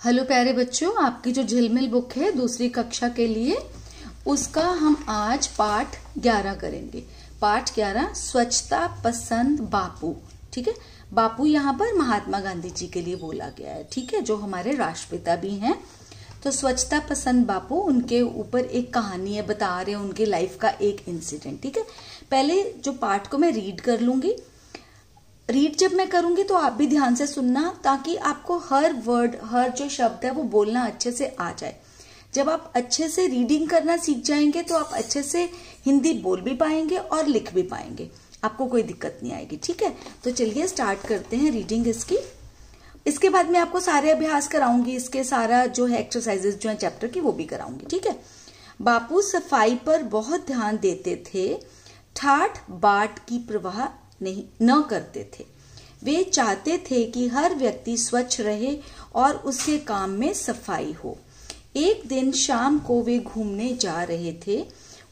Hello प्यारे बच्चों, आपकी जो झिलमिल बुक है दूसरी कक्षा के लिए, उसका हम आज पाठ 11 करेंगे। पाठ 11 स्वच्छता पसंद बापू। ठीक है, बापू यहाँ पर महात्मा गांधी जी के लिए बोला गया है। ठीक है, जो हमारे राष्ट्रपिता भी हैं। तो स्वच्छता पसंद बापू, उनके ऊपर एक कहानी है, बता रहे हैं उनके लाइफ का एक इंसिडेंट। ठीक है, पहले जो पाठ को मैं रीड कर लूंगी। रीड जब मैं करूंगी तो आप भी ध्यान से सुनना, ताकि आपको हर वर्ड, हर जो शब्द है वो बोलना अच्छे से आ जाए। जब आप अच्छे से रीडिंग करना सीख जाएंगे तो आप अच्छे से हिंदी बोल भी पाएंगे और लिख भी पाएंगे, आपको कोई दिक्कत नहीं आएगी। ठीक है, तो चलिए स्टार्ट करते हैं रीडिंग इसकी। इसके बाद मैं आपको सारे अभ्यास कराऊंगी, इसके सारा जो है एक्सरसाइजेस जो है चैप्टर की वो भी कराऊंगी। ठीक है, बापू सफाई पर बहुत ध्यान देते थे, ठाठ बाट की परवाह न करते थे। वे चाहते थे कि हर व्यक्ति स्वच्छ रहे और उसके काम में सफाई हो। एक दिन शाम को वे घूमने जा रहे थे।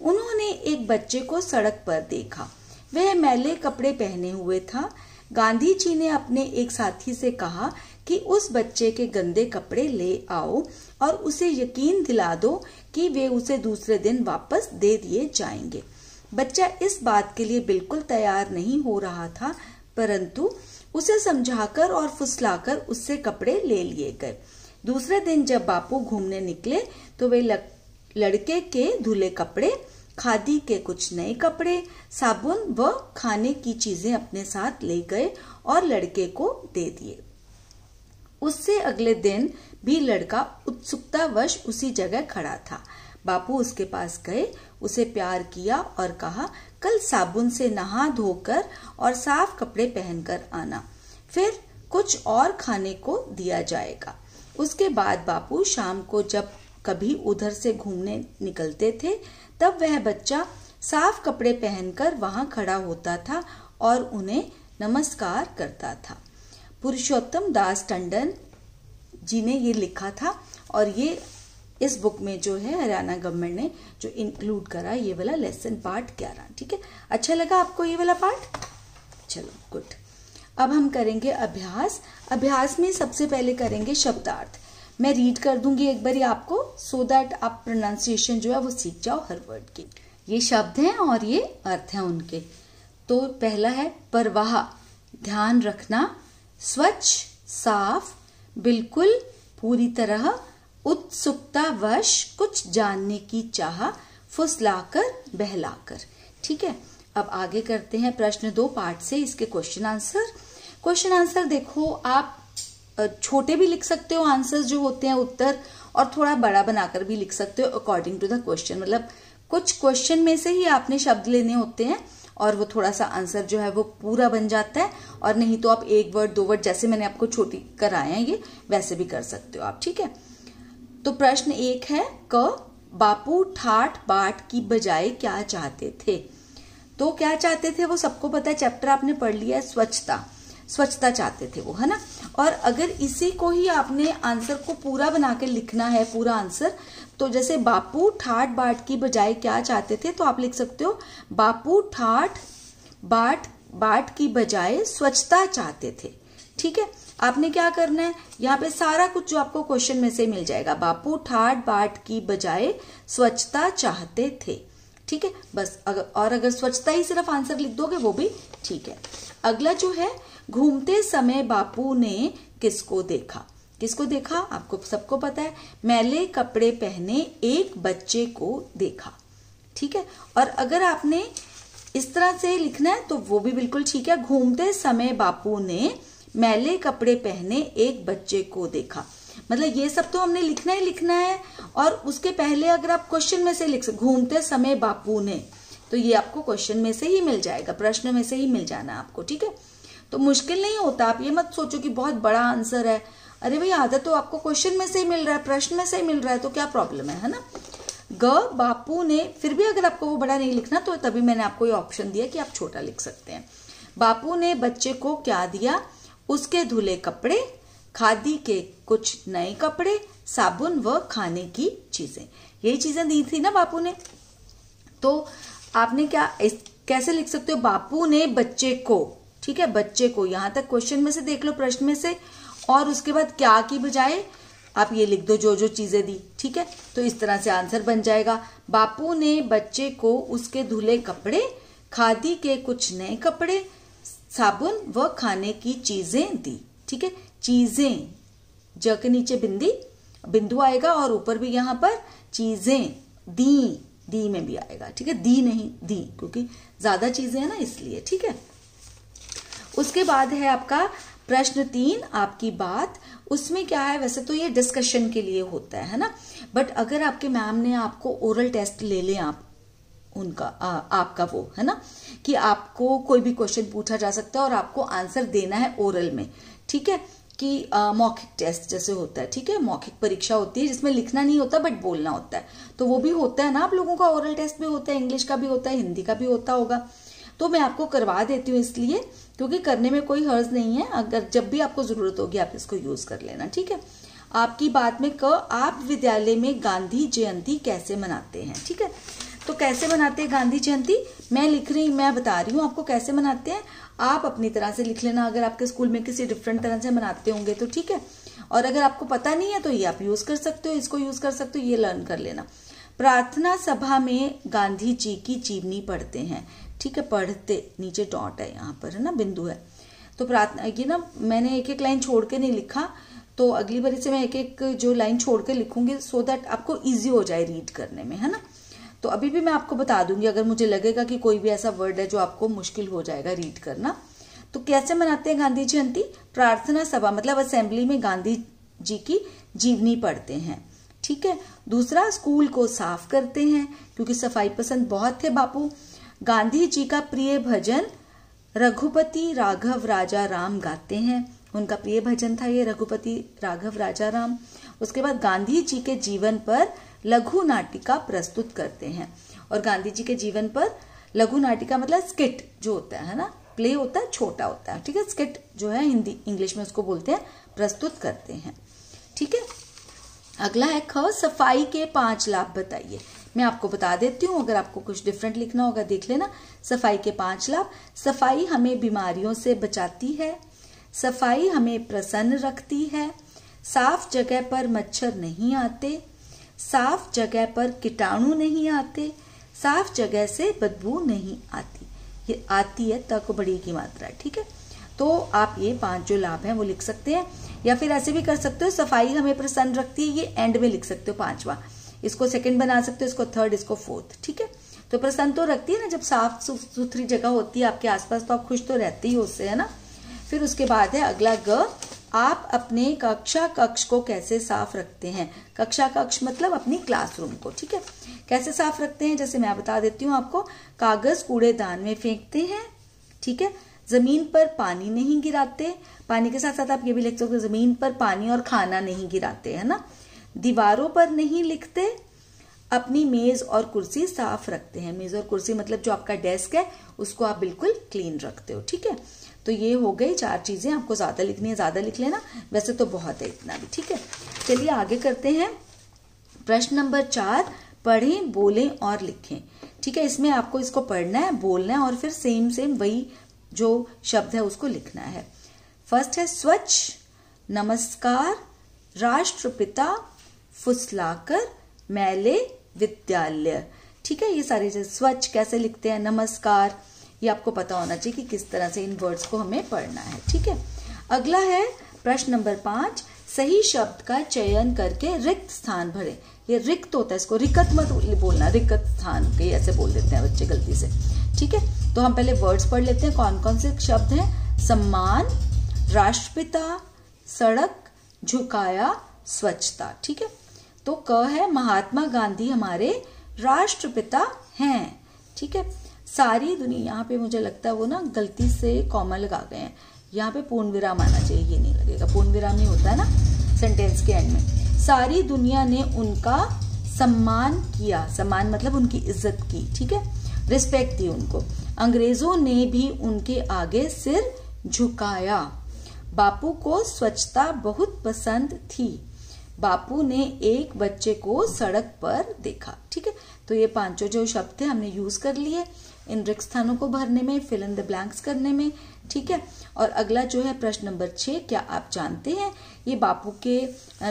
उन्होंने एक बच्चे को सड़क पर देखा। वह मैले कपड़े पहने हुए था। गांधी जी ने अपने एक साथी से कहा कि उस बच्चे के गंदे कपड़े ले आओ और उसे यकीन दिला दो कि वे उसे दूसरे दिन वापस दे दिए जाएंगे। बच्चा इस बात के लिए बिल्कुल तैयार नहीं हो रहा था, परंतु उसे समझाकर और फुसलाकर उससे कपड़े ले लिए गए। दूसरे दिन जब बापू घूमने निकले तो वे लड़के के धुले कपड़े, खादी के कुछ नए कपड़े, साबुन व खाने की चीजें अपने साथ ले गए और लड़के को दे दिए। उससे अगले दिन भी लड़का उत्सुकतावश उसी जगह खड़ा था। बापू उसके पास गए, उसे प्यार किया और कहा, कल साबुन से नहा धोकर और साफ कपड़े पहनकर आना, फिर कुछ और खाने को दिया जाएगा। उसके बाद बापू शाम को जब कभी उधर से घूमने निकलते थे, तब वह बच्चा साफ कपड़े पहनकर वहां खड़ा होता था और उन्हें नमस्कार करता था। पुरुषोत्तम दास टंडन जी ने ये लिखा था और ये इस बुक में जो है हरियाणा गवर्नमेंट ने जो इंक्लूड करा ये वाला लेसन पार्ट 11। ठीक है, अच्छा लगा आपको ये वाला पार्ट? चलो गुड। अब हम करेंगे अभ्यास। अभ्यास में सबसे पहले करेंगे शब्दार्थ। मैं रीड कर दूंगी एक बारी आपको, सो दैट आप प्रोनाउंसिएशन जो है वो सीख जाओ हर वर्ड की। ये शब्द हैं और ये अर्थ हैं उनके। तो पहला है परवाह, ध्यान रखना, स्वच्छ, साफ, बिल्कुल, पूरी तरह, उत्सुकतावश, कुछ जानने की चाह, फुसलाकर, बहलाकर। ठीक है, अब आगे करते हैं प्रश्न 2 पार्ट से इसके क्वेश्चन आंसर। क्वेश्चन आंसर देखो, आप छोटे भी लिख सकते हो आंसर्स जो होते हैं उत्तर, और थोड़ा बड़ा बनाकर भी लिख सकते हो अकॉर्डिंग टू द क्वेश्चन। मतलब कुछ क्वेश्चन में से ही आपने शब्द लेने होते हैं और वो थोड़ा सा आंसर जो है वो पूरा बन जाता है, और नहीं तो आप 1 वर्ड 2 वर्ड जैसे मैंने आपको छोटी कराए हैं ये वैसे भी कर सकते हो आप। ठीक है, तो प्रश्न 1 है क, बापू ठाठ बाट की बजाय क्या चाहते थे? तो क्या चाहते थे वो सबको पता है, चैप्टर आपने पढ़ लिया है, स्वच्छता। स्वच्छता चाहते थे वो, है ना। और अगर इसी को ही आपने आंसर को पूरा बना के लिखना है, पूरा आंसर, तो जैसे बापू ठाठ बाट की बजाय क्या चाहते थे, तो आप लिख सकते हो बापू ठाठ बाट की बजाय स्वच्छता चाहते थे। ठीक है, आपने क्या करना है, यहाँ पे सारा कुछ जो आपको क्वेश्चन में से मिल जाएगा। बापू ठाठ बाट की बजाय स्वच्छता चाहते थे। ठीक है, बस अगर स्वच्छता ही सिर्फ आंसर लिख दोगे वो भी ठीक है। अगला जो है, घूमते समय बापू ने किसको देखा? किसको देखा आपको सबको पता है, मैले कपड़े पहने एक बच्चे को देखा। ठीक है, और अगर आपने इस तरह से लिखना है तो वो भी बिल्कुल ठीक है। घूमते समय बापू ने मैले कपड़े पहने एक बच्चे को देखा, मतलब ये सब तो हमने लिखना ही लिखना है। और उसके पहले अगर आप क्वेश्चन में से लिख सकते, घूमते समय बापू ने, तो ये आपको क्वेश्चन में से ही मिल जाएगा, प्रश्न में से ही मिल जाना आपको। ठीक है, तो मुश्किल नहीं होता, आप ये मत सोचो कि बहुत बड़ा आंसर है। अरे भाई, आधा तो आपको क्वेश्चन में से ही मिल रहा है, प्रश्न में से ही मिल रहा है, तो क्या प्रॉब्लम है ना। ग, बापू ने, फिर भी अगर आपको वो बड़ा नहीं लिखना तो तभी मैंने आपको ये ऑप्शन दिया कि आप छोटा लिख सकते हैं। बापू ने बच्चे को क्या दिया? उसके धुले कपड़े, खादी के कुछ नए कपड़े, साबुन व खाने की चीजें। यही चीजें दी थी ना बापू ने। तो आपने कैसे लिख सकते हो, बापू ने बच्चे को। ठीक है, बच्चे को, यहां तक क्वेश्चन में से देख लो, प्रश्न में से, और उसके बाद क्या की बजाय आप ये लिख दो जो जो चीजें दी, ठीक है। तो इस तरह से आंसर बन जाएगा। बापू ने बच्चे को उसके धुले कपड़े, खादी के कुछ नए कपड़े, साबुन व खाने की चीजें दी, ठीक है। चीजें, ज के नीचे बिंदु आएगा और ऊपर भी यहां पर चीजें, दी में भी आएगा, ठीक है। दी नहीं, दी, क्योंकि ज्यादा चीजें हैं ना इसलिए, ठीक है। उसके बाद है आपका प्रश्न 3, आपकी बात। उसमें क्या है, वैसे तो ये डिस्कशन के लिए होता है ना, बट अगर आपके मैम ने आपको ओरल टेस्ट ले लें, आप उनका आपका वो है ना कि आपको कोई भी क्वेश्चन पूछा जा सकता है और आपको आंसर देना है ओरल में, ठीक है, कि मौखिक टेस्ट जैसे होता है, ठीक है। मौखिक परीक्षा होती है जिसमें लिखना नहीं होता बट बोलना होता है, तो वो भी होता है ना आप लोगों का। ओरल टेस्ट भी होता है, इंग्लिश का भी होता है, हिंदी का भी होता होगा। तो मैं आपको करवा देती हूँ इसलिए, क्योंकि करने में कोई हर्ज नहीं है। अगर जब भी आपको जरूरत होगी आप इसको यूज कर लेना, ठीक है। आपकी बात में क, आप विद्यालय में गांधी जयंती कैसे मनाते हैं, ठीक है। तो कैसे मनाते हैं गांधी जयंती, मैं बता रही हूँ आपको कैसे मनाते हैं। आप अपनी तरह से लिख लेना, अगर आपके स्कूल में किसी डिफरेंट तरह से मनाते होंगे तो ठीक है। और अगर आपको पता नहीं है तो ये आप यूज कर सकते हो, इसको यूज कर सकते हो, ये लर्न कर लेना। प्रार्थना सभा में गांधी जी की जीवनी पढ़ते हैं, ठीक है। पढ़ते, नीचे डॉट है यहाँ पर, है ना, बिंदु है। तो प्रार्थना, ये ना मैंने एक एक लाइन छोड़ के नहीं लिखा, तो अगली बारी से मैं एक एक जो लाइन छोड़ के लिखूंगी सो दैट आपको इजी हो जाए रीड करने में, है ना। तो अभी भी मैं आपको बता दूंगी अगर मुझे लगेगा कि कोई भी ऐसा वर्ड है जो आपको मुश्किल हो जाएगा रीड करना। तो कैसे मनाते हैं गांधी जयंती, प्रार्थना सभा मतलब असेंबली में गांधी जी की जीवनी पढ़ते हैं, ठीक है। दूसरा, स्कूल को साफ करते हैं क्योंकि सफाई पसंद बहुत थे बापू। गांधी जी का प्रिय भजन रघुपति राघव राजा राम गाते हैं, उनका प्रिय भजन था ये रघुपति राघव राजा राम। उसके बाद गांधी जी के जीवन पर लघु नाटिका प्रस्तुत करते हैं, और गांधी जी के जीवन पर लघु नाटिका मतलब स्किट जो होता है ना, प्ले होता है, छोटा होता है, ठीक है। स्किट जो है हिंदी इंग्लिश में उसको बोलते हैं, प्रस्तुत करते हैं, ठीक है। अगला है ख, सफाई के 5 लाभ बताइए। मैं आपको बता देती हूँ, अगर आपको कुछ डिफरेंट लिखना होगा देख लेना। सफाई के 5 लाभ, सफाई हमें बीमारियों से बचाती है, सफाई हमें प्रसन्न रखती है, साफ जगह पर मच्छर नहीं आते, साफ जगह पर कीटाणु नहीं आते, साफ जगह से बदबू नहीं आती। ये आती है त को बड़ी की मात्रा है, ठीक है। तो आप ये 5 जो लाभ हैं वो लिख सकते हैं, या फिर ऐसे भी कर सकते हो, सफाई हमें प्रसन्न रखती है, ये एंड में लिख सकते हो 5वां, इसको सेकंड बना सकते हो, इसको थर्ड, इसको फोर्थ, ठीक है। तो प्रसन्न तो रखती है ना, जब साफ सुथरी जगह होती है आपके आसपास तो आप खुश तो रहते ही हो उससे, है ना। फिर उसके बाद है अगला ग, आप अपने कक्षा कक्ष को कैसे साफ रखते हैं। कक्षा कक्ष मतलब अपनी क्लासरूम को, ठीक है। कैसे साफ रखते हैं, जैसे मैं बता देती हूँ आपको। कागज कूड़ेदान में फेंकते हैं, ठीक है। जमीन पर पानी नहीं गिराते, पानी के साथ साथ आप ये भी लिख सकते हो, जमीन पर पानी और खाना नहीं गिराते, है ना। दीवारों पर नहीं लिखते, अपनी मेज और कुर्सी साफ रखते हैं। मेज और कुर्सी मतलब जो आपका डेस्क है उसको आप बिल्कुल क्लीन रखते हो, ठीक है। तो ये हो गई 4 चीजें, आपको ज्यादा लिखनी है ज्यादा लिख लेना, वैसे तो बहुत है इतना भी, ठीक है। चलिए आगे करते हैं। प्रश्न नंबर 4, पढ़ें, बोलें और लिखें, ठीक है। इसमें आपको इसको पढ़ना है, बोलना है और फिर सेम वही जो शब्द है उसको लिखना है। फर्स्ट है स्वच्छ, नमस्कार, राष्ट्रपिता, फुसलाकर, मैले, विद्यालय, ठीक है। ये सारी चीजें, स्वच्छ कैसे लिखते हैं, नमस्कार, ये आपको पता होना चाहिए कि किस तरह से इन वर्ड्स को हमें पढ़ना है, ठीक है। अगला है प्रश्न नंबर 5, सही शब्द का चयन करके रिक्त स्थान भरें। ये रिक्त होता है, इसको रिकत मत बोलना, रिकत स्थान के ऐसे बोल देते हैं बच्चे गलती से, ठीक है। तो हम पहले वर्ड्स पढ़ लेते हैं, कौन कौन से शब्द हैं। सम्मान, राष्ट्रपिता, सड़क, झुकाया, स्वच्छता, ठीक है। तो क है, महात्मा गांधी हमारे राष्ट्रपिता हैं, ठीक है। सारी दुनिया, यहाँ पे मुझे लगता है वो ना गलती से कॉमा लगा गए हैं, यहाँ पे पूर्ण विराम आना चाहिए, ये नहीं लगेगा, पूर्ण विराम नहीं होता है ना सेंटेंस के एंड में। सारी दुनिया ने उनका सम्मान किया, सम्मान मतलब उनकी इज्जत की, ठीक है, रिस्पेक्ट दी उनको। अंग्रेजों ने भी उनके आगे सिर झुकाया। बापू को स्वच्छता बहुत पसंद थी। बापू ने एक बच्चे को सड़क पर देखा। ठीक है, तो ये पांचों जो शब्द थे हमने यूज कर लिए इन रिक्त स्थानों को भरने में, फिल इन द ब्लैंक्स करने में। ठीक है, और अगला जो है प्रश्न नंबर 6, क्या आप जानते हैं, ये बापू के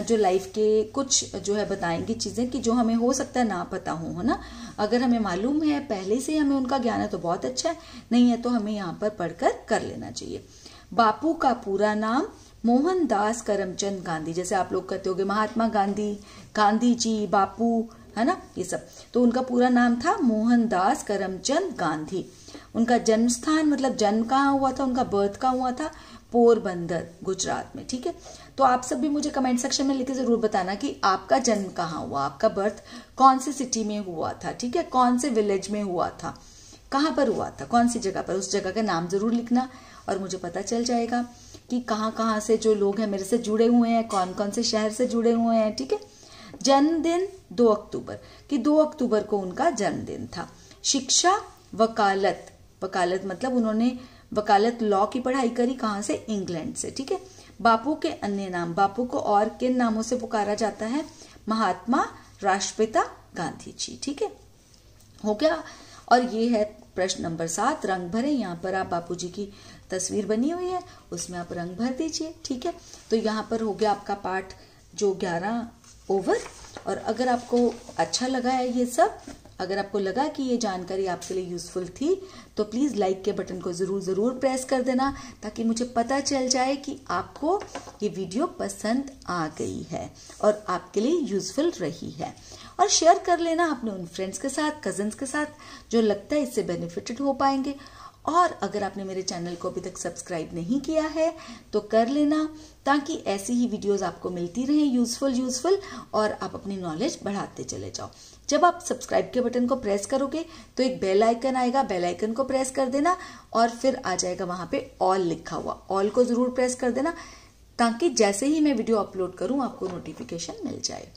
जो लाइफ के कुछ जो है बताएंगी चीजें कि जो हमें हो सकता है ना पता हो, है ना। अगर हमें मालूम है पहले से हमें उनका ज्ञान है तो बहुत अच्छा है, नहीं है तो हमें यहाँ पर पढ़कर कर लेना चाहिए। बापू का पूरा नाम मोहनदास करमचंद गांधी, जैसे आप लोग कहते होगे महात्मा गांधी, गांधी जी, बापू, है ना, ये सब। तो उनका पूरा नाम था मोहनदास करमचंद गांधी। उनका जन्म स्थान मतलब जन्म कहाँ हुआ था, उनका बर्थ कहाँ हुआ था, पोरबंदर, गुजरात में। ठीक है, तो आप सब भी मुझे कमेंट सेक्शन में लिखकर जरूर बताना कि आपका जन्म कहाँ हुआ, आपका बर्थ कौन सी सिटी में हुआ था। ठीक है, कौन से विलेज में हुआ था, कहाँ पर हुआ था, कौन सी जगह पर, उस जगह का नाम जरूर लिखना और मुझे पता चल जाएगा कि कहाँ कहाँ से जो लोग हैं मेरे से जुड़े हुए हैं, कौन कौन से शहर से जुड़े हुए हैं। ठीक है, जन्मदिन 2 अक्टूबर कि 2 अक्टूबर को उनका जन्मदिन था। शिक्षा वकालत, वकालत मतलब उन्होंने वकालत लॉ की पढ़ाई करी, कहाँ से, इंग्लैंड से। ठीक है, बापू के अन्य नाम, बापू को और किन नामों से पुकारा जाता है, महात्मा, राष्ट्रपिता, गांधी जी। ठीक है, हो गया। और ये है प्रश्न नंबर 7, रंग भरे। यहाँ पर आप बापू जी की तस्वीर बनी हुई है, उसमें आप रंग भर दीजिए। ठीक है, तो यहाँ पर हो गया आपका पाठ जो 11 ओवर। और अगर आपको अच्छा लगा है ये सब, अगर आपको लगा कि ये जानकारी आपके लिए यूजफुल थी, तो प्लीज लाइक के बटन को जरूर प्रेस कर देना, ताकि मुझे पता चल जाए कि आपको ये वीडियो पसंद आ गई है और आपके लिए यूजफुल रही है। और शेयर कर लेना अपने उन फ्रेंड्स के साथ, कजन्स के साथ जो लगता है इससे बेनिफिटेड हो पाएंगे। और अगर आपने मेरे चैनल को अभी तक सब्सक्राइब नहीं किया है तो कर लेना, ताकि ऐसी ही वीडियोस आपको मिलती रहे यूजफुल, और आप अपनी नॉलेज बढ़ाते चले जाओ। जब आप सब्सक्राइब के बटन को प्रेस करोगे तो एक बेल आइकन आएगा, बेल आइकन को प्रेस कर देना और फिर आ जाएगा वहां पे ऑल लिखा हुआ, ऑल को जरूर प्रेस कर देना, ताकि जैसे ही मैं वीडियो अपलोड करूं आपको नोटिफिकेशन मिल जाए।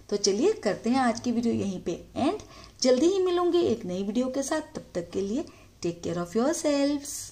तो चलिए करते हैं आज की वीडियो यहीं पे एंड। जल्दी ही मिलूंगी एक नई वीडियो के साथ, तब तक के लिए टेक केयर ऑफ योरसेल्व्स।